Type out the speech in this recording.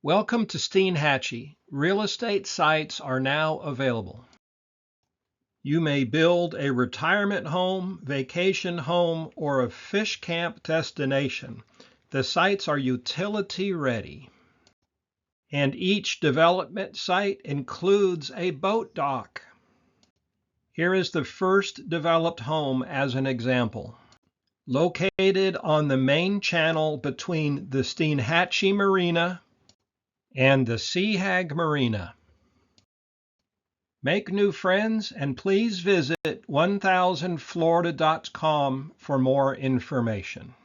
Welcome to Steinhatchee. Real estate sites are now available. You may build a retirement home, vacation home, or a fish camp destination. The sites are utility ready. And each development site includes a boat dock. Here is the first developed home as an example. Located on the main channel between the Steinhatchee Marina and the Sea Hag Marina. Make new friends and please visit 1000florida.com for more information.